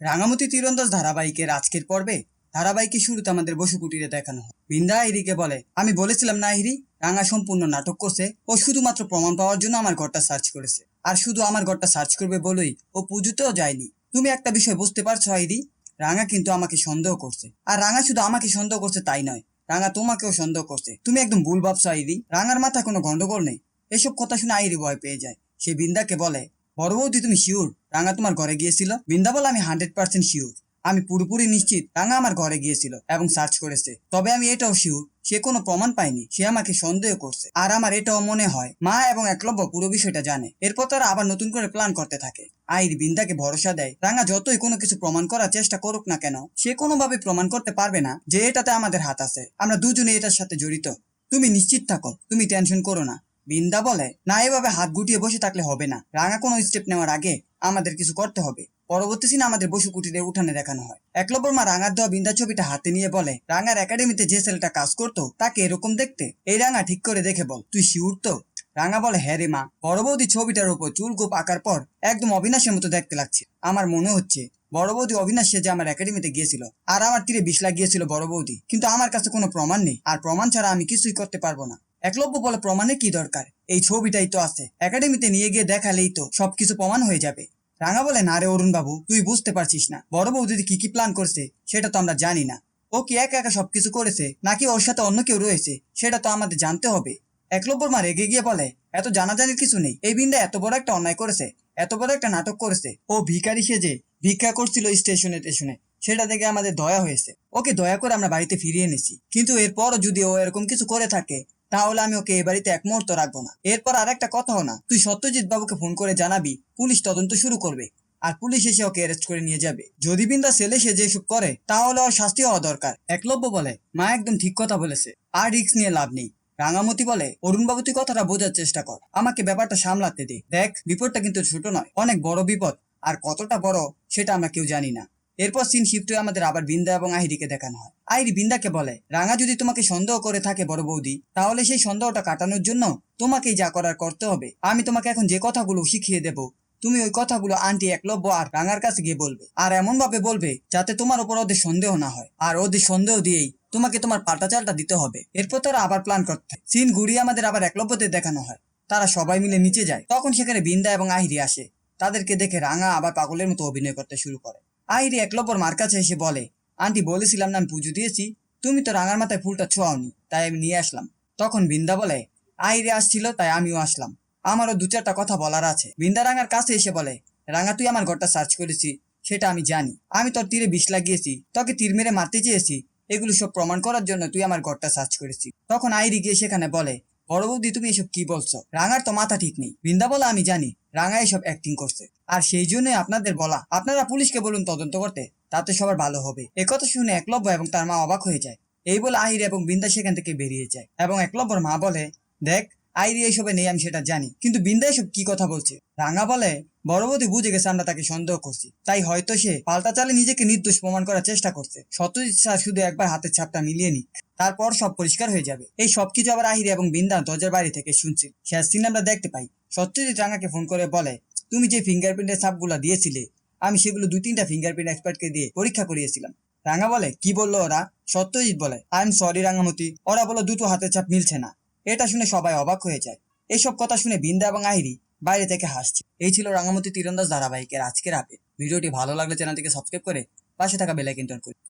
রাঙামতি তীরন্দাজ ধারাবাহিকের আজকের পর্বে ধারাবাহিকের শুরুতে আমাদের বসু কুটিরে দেখানো হয়। বিন্দা আহিরিকে বলে, আমি বলেছিলাম না আহিরি, রাঙা সম্পূর্ণ নাটক করছে। ও শুধুমাত্র প্রমাণ পাওয়ার জন্য আমার ঘরটা সার্চ করেছে, আর শুধু আমার ঘরটা সার্চ করবে বলেই ও পুজোতেও যায়নি। তুমি একটা বিষয় বুঝতে পারছো আহিরি, রাঙা কিন্তু আমাকে সন্দেহ করছে। আর রাঙা শুধু আমাকে সন্দেহ করছে তাই নয়, রাঙা তোমাকেও সন্দেহ করছে। তুমি একদম ভুল ভাবছো আহিরি, রাঙার মাথায় কোনো গন্ডগোল নেই। এসব কথা শুনে আহিরি ভয় পেয়ে যায়। সে বিন্দাকে বলে, বড় বৌদি তুমি শিওর রাঙা তোমার ঘরে গিয়েছিল? বিন্দা বলে, আমি 100% শিওর। আমি পুরোপুরি নিশ্চিত রাঙা আমার ঘরে গিয়েছিল এবং সার্চ করেছে। তবে আমি এটাও শিওর সে কোনো প্রমাণ পায়নি, সে আমাকে সন্দেহ করছে। আর আমার এটাও মনে হয় মা এবং একলব্য পুরো বিষয়টা জানে। এরপর তারা আবার নতুন করে প্ল্যান করতে থাকে। আইর বিন্দাকে ভরসা দেয়, রাঙা যতই কোনো কিছু প্রমাণ করার চেষ্টা করুক না কেন, সে কোনোভাবে প্রমাণ করতে পারবে না যে এটাতে আমাদের হাত আছে। আমরা দুজনে এটার সাথে জড়িত। তুমি নিশ্চিত থাকো, তুমি টেনশন করো না। বিন্দা বলে, না, এভাবে হাত গুটিয়ে বসে থাকলে হবে না। রাঙা কোনো স্টেপ নেওয়ার আগে আমাদের কিছু করতে হবে। পরবর্তী সিনে আমাদের বসু কুটিরে উঠানে দেখানো হয়। একলব্যর মা রাঙার দেওয়া বিন্দা ছবিটা হাতে নিয়ে বলে, রাঙার একাডেমিতে যে ছেলেটা কাজ করতো তাকে এরকম দেখতে। এই রাঙা ঠিক করে দেখে বল, তুই শিউর তো? রাঙা বলে, হ্যাঁ রে মা, বড় বৌদি ছবিটার উপর চুলকোপ আঁকার পর একদম অবিনাশের মতো দেখতে লাগছে। আমার মনে হচ্ছে বড় বৌদি অবিনাশ যে আমার একাডেমিতে গিয়েছিল আর আমার তীরে বিষ লাগিয়েছিল বড় বৌদি। কিন্তু আমার কাছে কোনো প্রমাণ নেই, আর প্রমাণ ছাড়া আমি কিছুই করতে পারবো না। একলব্য বলে, প্রমাণের কি দরকার, এই ছবিটাই তো আছে, একাডেমিতে নিয়ে গিয়ে দেখালেই তো সবকিছু প্রমাণ হয়ে যাবে। রাঙা বলে, না রে অরুণ বাবু, তুই বুঝতে পারছিস না, বড় বৌদি কি কি প্ল্যান করছে সেটা তো আমরা জানি না। ও কি একা একা সবকিছু করেছে নাকি ওর সাথে অন্য কেউ রয়েছে সেটা তো আমাদের জানতে হবে। একলব্যর মা রেগে গিয়ে বলে, এত জানাজানির কিছু নেই। এই বিন্দা এত বড় একটা অন্যায় করেছে, এত বড় একটা নাটক করেছে। ও ভিখারি সেজে ভিক্ষা করছিল স্টেশনে স্টেশনে, সেটা দেখে আমাদের দয়া হয়েছে। ওকে দয়া করে আমরা বাড়িতে ফিরিয়ে এনেছি। কিন্তু এরপরও যদি ও এরকম কিছু করে থাকে তাহলে আমি ওকে এই বাড়িতে এক মুহূর্ত রাখবো না। এরপর আর একটা কথাও না, তুই সত্যজিৎ বাবুকে ফোন করে জানাবি, পুলিশ তদন্ত শুরু করবে আর পুলিশ এসে ওকে অ্যারেস্ট করে নিয়ে যাবে। যদি বিন্দা ছেলে সে যেসব করে তাহলে ওর শাস্তি হওয়া দরকার। একলব্য বলে, মা একদম ঠিক কথা বলেছে, আর রিস্ক নিয়ে লাভ নেই। রাঙামতি বলে, অরুণ বাবু তুই কথাটা বোঝার চেষ্টা কর, আমাকে ব্যাপারটা সামলাতে দে। দেখ, বিপদটা কিন্তু ছোট নয়, অনেক বড় বিপদ, আর কতটা বড় সেটা আমরা কেউ জানি না। এরপর সিন শিফট হয়ে আমাদের আবার বিন্দা এবং আহিরিকে দেখানো হয়। আহিরি বিন্দাকে বলে, রাঙা যদি তোমাকে সন্দেহ করে থাকে বড় বৌদি, তাহলে সেই সন্দেহটা কাটানোর জন্য তোমাকেই যা করার করতে হবে। আমি তোমাকে এখন যে কথাগুলো শিখিয়ে দেব, তুমি ওই কথাগুলো আন্টি একলব্য আর রাঙার কাছে গিয়ে বলবে, আর এমন ভাবে বলবে যাতে তোমার উপর ওদের সন্দেহ না হয়, আর ওদের সন্দেহ দিয়েই তোমাকে তোমার পাল্টা চালটা দিতে হবে। এরপর তারা আবার প্ল্যান করতে সিন ঘুরিয়ে আমাদের আবার একলব্যদের দেখানো হয়। তারা সবাই মিলে নিচে যায়, তখন সেখানে বিন্দা এবং আহিরি আসে। তাদেরকে দেখে রাঙা আবার পাগলের মতো অভিনয় করতে শুরু করে। আহিরি একলব্যর মার কাছে এসে বলে, আন্টি বলেছিলাম না আমি পুজো দিয়েছি, তুমি তো রাঙার মাথায় ফুলটা ছোঁয়াওনি, তাই আমি নিয়ে আসলাম। তখন বিন্দা বলে, আহিরি আসছিল তাই আমিও আসলাম, আমারও দু চারটা কথা বলার আছে। বিন্দা রাঙার কাছে এসে বলে, রাঙা তুই আমার ঘরটা সার্চ করেছি সেটা আমি জানি, আমি তোর তীরে বিষ লাগিয়েছি, তোকে তীর মেরে মারতে চেয়েছি, এগুলো সব প্রমাণ করার জন্য তুই আমার ঘরটা সার্চ করেছি। তখন আইরি গিয়ে সেখানে বলে, বড় বৌদি তুমি এসব কি বলছো, রাঙার তো মাথা ঠিক নেই। বৃন্দা বলে, আমি জানি রাঙা এসব অ্যাক্টিং করছে, আর সেই জন্যই আপনাদের বলা আপনারা পুলিশকে বলুন তদন্ত করতে, তাতে সবার ভালো হবে। একথা শুনে একলব্য এবং তার মা অবাক হয়ে যায়। এই বলে আহির এবং বিন্দা সেখান থেকে বেরিয়ে যায়, এবং একলব্যর মা বলে, দেখ আইরি এইসবে নেই আমি সেটা জানি, কিন্তু বিন্দা এসব কি কথা বলছে। রাঙা বলে, বড় বৌদি বুঝে গেছে আমরা তাকে সন্দেহ করছি, তাই হয়তো সে পাল্টা চালে নিজেকে নির্দোষ প্রমাণ করার চেষ্টা করছে। সত্যজিৎ স্যার শুধু একবার হাতের ছাপটা মিলিয়ে নিক, তারপর সব পরিষ্কার হয়ে যাবে। এই সবকিছু আবার আহিরি এবং বিন্দা দরজার বাইরে থেকে শুনছি। শেষ সিন আমরা দেখতে পাই সত্যজিৎ রাঙাকে ফোন করে বলে, তুমি যে ফিঙ্গারপ্রিন্টের ছাপগুলো দিয়েছিলে আমি সেগুলো 2-3টা ফিঙ্গারপ্রিন্ট এক্সপার্টকে দিয়ে পরীক্ষা করিয়েছিলাম। রাঙা বলে, কি বললো ওরা? সত্যজিৎ বলে, আই এম সরি রাঙামতি, ওরা বলো দুটো হাতের ছাপ মিলছে না। এটা শুনে সবাই অবাক হয়ে যায়। এইসব কথা শুনে বিন্দা এবং আহিরি বাইরে থেকে হাসছে। এই ছিল রাঙামতি তীরন্দাজ ধারাবাহিকের আজকের আপডেট। ভিডিওটি ভালো লাগলে চ্যানেলটিকে সাবস্ক্রাইব করে পাশে থাকা বেল আইকনটি অন করুন।